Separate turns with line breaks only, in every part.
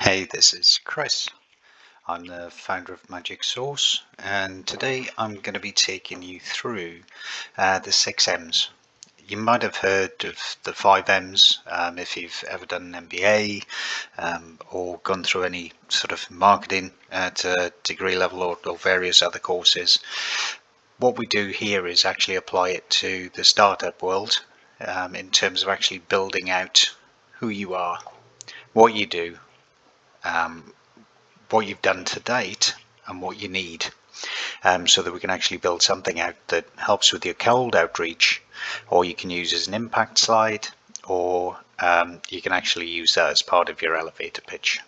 Hey, this is Chris. I'm the founder of Magic Sauce, and today I'm going to be taking you through the 6M's. You might have heard of the 5M's if you've ever done an MBA or gone through any sort of marketing at a degree level or various other courses. What we do here is actually apply it to the startup world in terms of actually building out who you are, what you do, what you've done to date, and what you need, so that we can actually build something out that helps with your cold outreach, or you can use as an impact slide, or you can actually use that as part of your elevator pitch.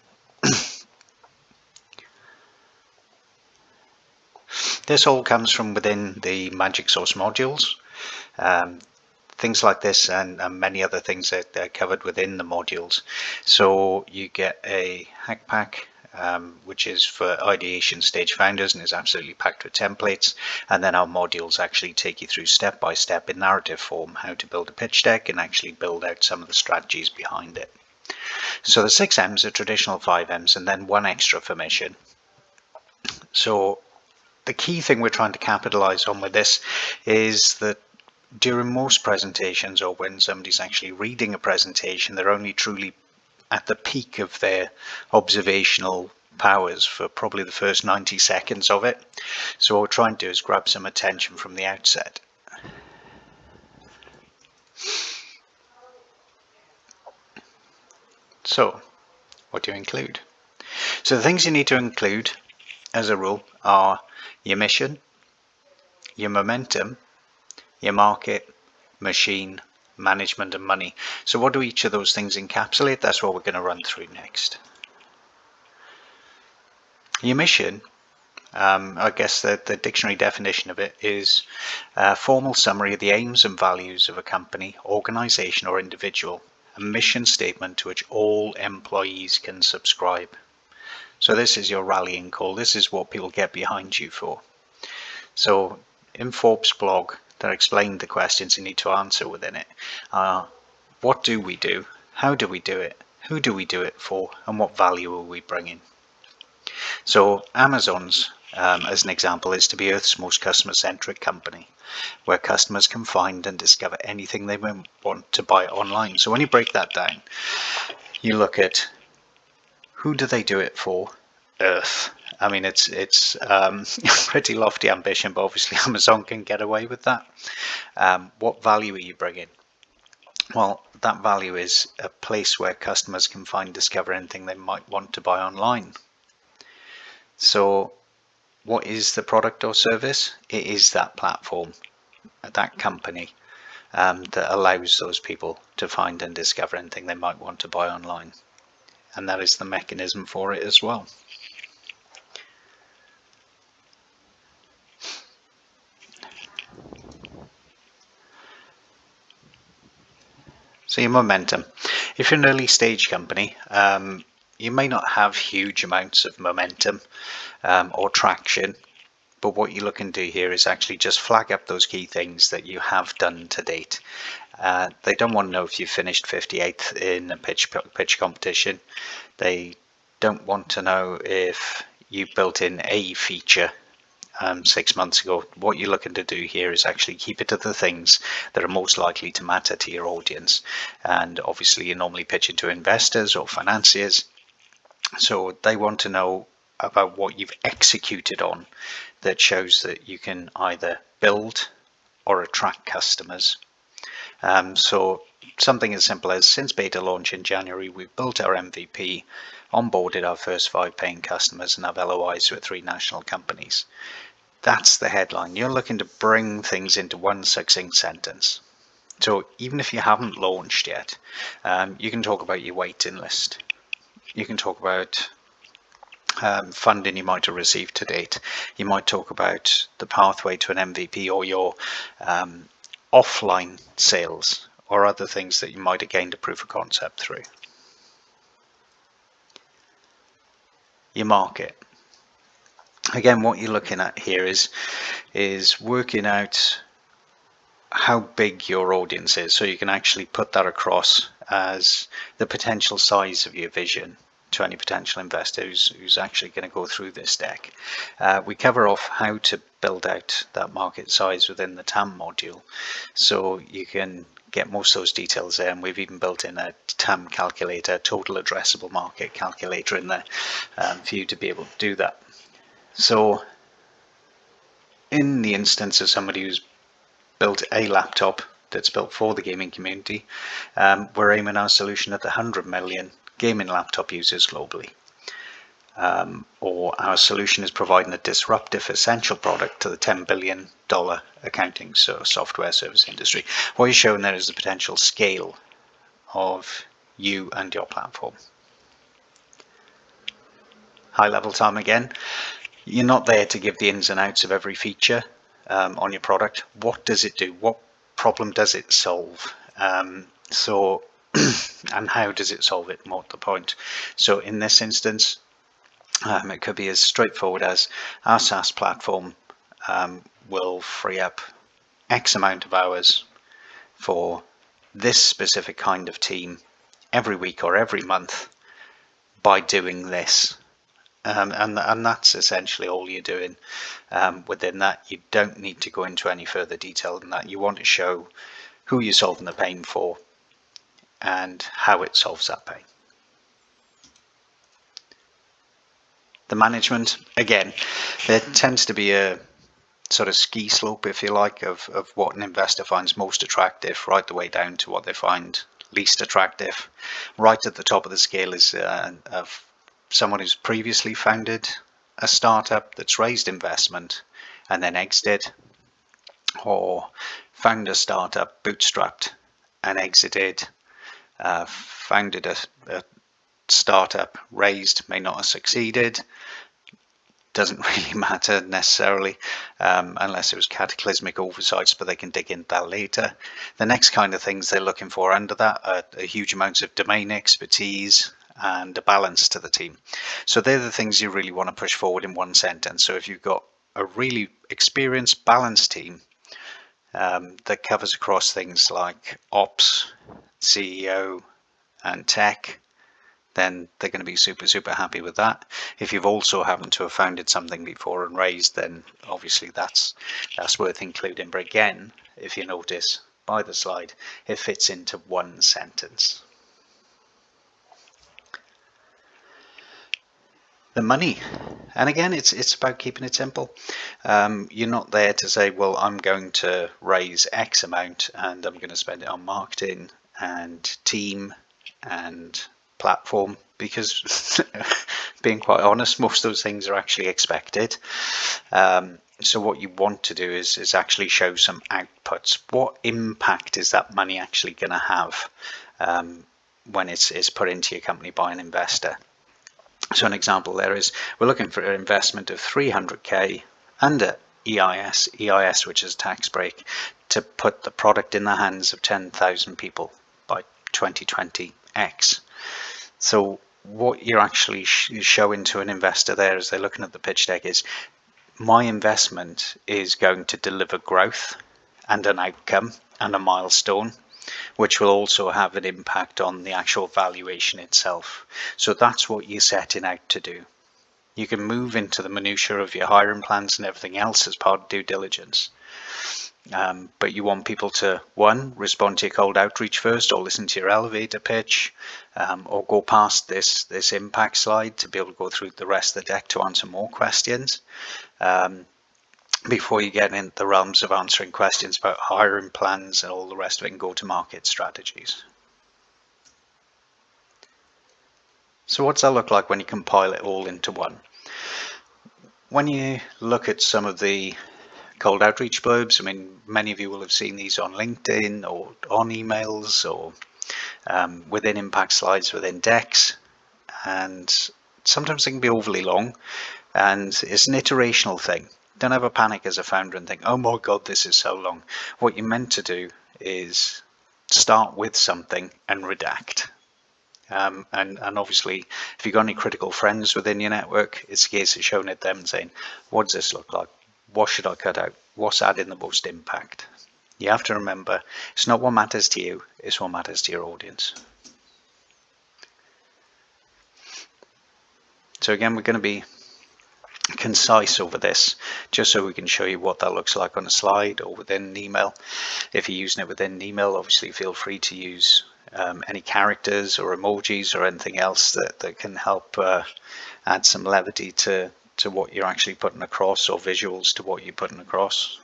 This all comes from within the Magic Sauce modules. Things like this and many other things that are covered within the modules. So you get a hack pack, which is for ideation stage founders and is absolutely packed with templates, and then our modules actually take you through step by step in narrative form how to build a pitch deck and actually build out some of the strategies behind it. So the 6M's are traditional 5M's and then one extra for mission. So the key thing we're trying to capitalize on with this is that during most presentations, or when somebody's actually reading a presentation, they're only truly at the peak of their observational powers for probably the first 90 seconds of it. So what we're trying to do is grab some attention from the outset. So what do you include? So the things you need to include as a rule are your mission, your momentum, your market, machine, management, and money. So what do each of those things encapsulate? That's what we're going to run through next. Your mission, I guess the dictionary definition of it is a formal summary of the aims and values of a company, organization, or individual, a mission statement to which all employees can subscribe. So this is your rallying call. This is what people get behind you for. So in Forbes' blog, they explained the questions you need to answer within it. What do we do? How do we do it? Who do we do it for? And what value are we bringing? So Amazon's, as an example, is to be Earth's most customer-centric company, where customers can find and discover anything they want to buy online. So when you break that down, you look at who do they do it for? Earth. I mean, it's pretty lofty ambition, but obviously Amazon can get away with that. What value are you bringing? Well, that value is a place where customers can find, discover anything they might want to buy online. So what is the product or service? It is that platform, that company, that allows those people to find and discover anything they might want to buy online. And that is the mechanism for it as well. So your momentum. If you're an early stage company, you may not have huge amounts of momentum or traction, but what you're looking to do here is actually just flag up those key things that you have done to date. They don't want to know if you finished 58th in a pitch competition. They don't want to know if you built in a feature 6 months ago. What you're looking to do here is actually keep it to the things that are most likely to matter to your audience. And obviously you're normally pitching to investors or financiers, so they want to know about what you've executed on that shows that you can either build or attract customers. So something as simple as, since beta launch in January, we've built our MVP, onboarded our first 5 paying customers, and have LOIs with 3 national companies. That's the headline. You're looking to bring things into one succinct sentence. So even if you haven't launched yet, you can talk about your waiting list. You can talk about funding you might have received to date. You might talk about the pathway to an MVP, or your offline sales, or other things that you might have gained a proof of concept through. Your market. Again, what you're looking at here is working out how big your audience is, so you can actually put that across as the potential size of your vision. to any potential investor who's actually going to go through this deck. We cover off how to build out that market size within the TAM module, so you can get most of those details there, and we've even built in a TAM calculator, total addressable market calculator in there, for you to be able to do that. So in the instance of somebody who's built a laptop that's built for the gaming community, we're aiming our solution at the 100 million gaming laptop users globally. Or our solution is providing a disruptive essential product to the $10 billion accounting software service industry. What you're showing there is the potential scale of you and your platform. High level time again. You're not there to give the ins and outs of every feature on your product. What does it do? What problem does it solve? And how does it solve it? More to the point. So in this instance, it could be as straightforward as our SaaS platform will free up X amount of hours for this specific kind of team every week or every month by doing this. And that's essentially all you're doing within that. You don't need to go into any further detail than that. You want to show who you're solving the pain for and how it solves that pain. The management, again, there tends to be a sort of ski slope, if you like, of what an investor finds most attractive, right the way down to what they find least attractive. Right at the top of the scale is of someone who's previously founded a startup that's raised investment and then exited, or found a startup, bootstrapped and exited, founded a startup, raised, may not have succeeded. Doesn't really matter necessarily, unless it was cataclysmic oversights, but they can dig into that later. The next kind of things they're looking for under that are a huge amounts of domain expertise and a balance to the team. So they're the things you really want to push forward in one sentence. So if you've got a really experienced, balanced team that covers across things like ops, CEO, and tech, then they're going to be super happy with that. If you've also happened to have founded something before and raised, then obviously that's worth including. But again, if you notice by the slide, it fits into one sentence. The money, and again, it's about keeping it simple. You're not there to say, well, I'm going to raise X amount and I'm going to spend it on marketing and team and platform, because being quite honest, most of those things are actually expected. So what you want to do is actually show some outputs. What impact is that money actually going to have when it's put into your company by an investor? So an example there is, we're looking for an investment of 300k under EIS, which is a tax break, to put the product in the hands of 10,000 people by 2020X. So what you're actually showing to an investor there as they're looking at the pitch deck is, my investment is going to deliver growth and an outcome and a milestone, which will also have an impact on the actual valuation itself. So that's what you're setting out to do. You can move into the minutiae of your hiring plans and everything else as part of due diligence. But you want people to, one, respond to your cold outreach first, or listen to your elevator pitch, or go past this impact slide to be able to go through the rest of the deck to answer more questions, before you get into the realms of answering questions about hiring plans and all the rest of it and go-to-market strategies. So what's that look like when you compile it all into one? When you look at some of the cold outreach blurbs, I mean, many of you will have seen these on LinkedIn or on emails or within impact slides, within decks, and sometimes they can be overly long, and it's an iterational thing. Don't ever panic as a founder and think, oh my God, this is so long. What you're meant to do is start with something and redact. And obviously, if you've got any critical friends within your network, it's a case of showing it them and saying, what does this look like? What should I cut out? What's adding the most impact? You have to remember, it's not what matters to you, it's what matters to your audience. So again, we're going to be concise over this, just so we can show you what that looks like on a slide or within an email. If you're using it within an email, obviously feel free to use any characters or emojis or anything else that can help add some levity to what you're actually putting across, or visuals to what you're putting across.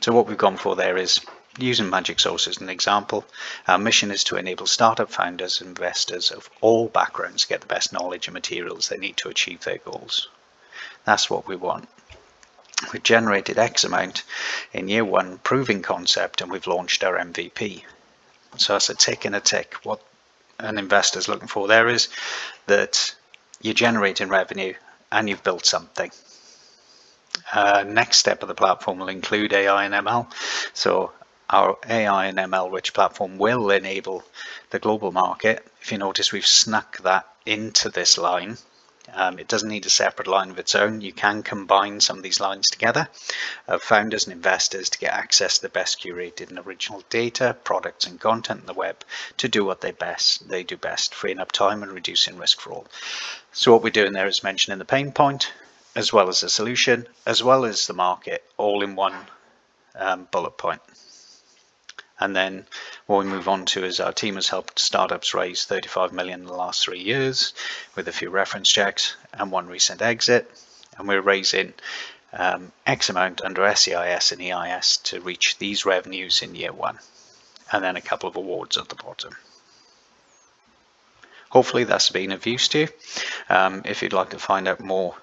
So what we've gone for there is using MagicSauce as an example. Our mission is to enable startup founders and investors of all backgrounds to get the best knowledge and materials they need to achieve their goals. That's what we want. We've generated X amount in year one, proving concept, and we've launched our MVP. So that's a tick and a tick. What an investor's looking for there is that you're generating revenue and you've built something. Next step of the platform will include AI and ML. So our AI and ML rich platform will enable the global market. If you notice, we've snuck that into this line. It doesn't need a separate line of its own. You can combine some of these lines together of founders and investors to get access to the best curated and original data, products and content on the web to do what they do best, freeing up time and reducing risk for all. So what we're doing there is mentioning the pain point, as well as the solution, as well as the market, all in one bullet point. And then what we move on to is our team has helped startups raise 35 million in the last 3 years with a few reference checks and one recent exit. And we're raising X amount under SEIS and EIS to reach these revenues in year one. And then a couple of awards at the bottom. Hopefully that's been of use to you. If you'd like to find out more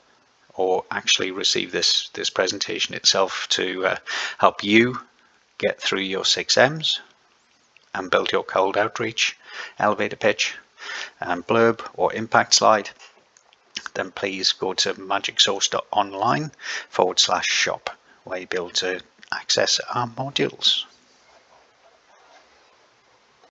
or actually receive this presentation itself to help you get through your 6M's and build your cold outreach, elevator pitch, blurb or impact slide, then please go to MagicSauce.online /shop, where you'll be able to access our modules.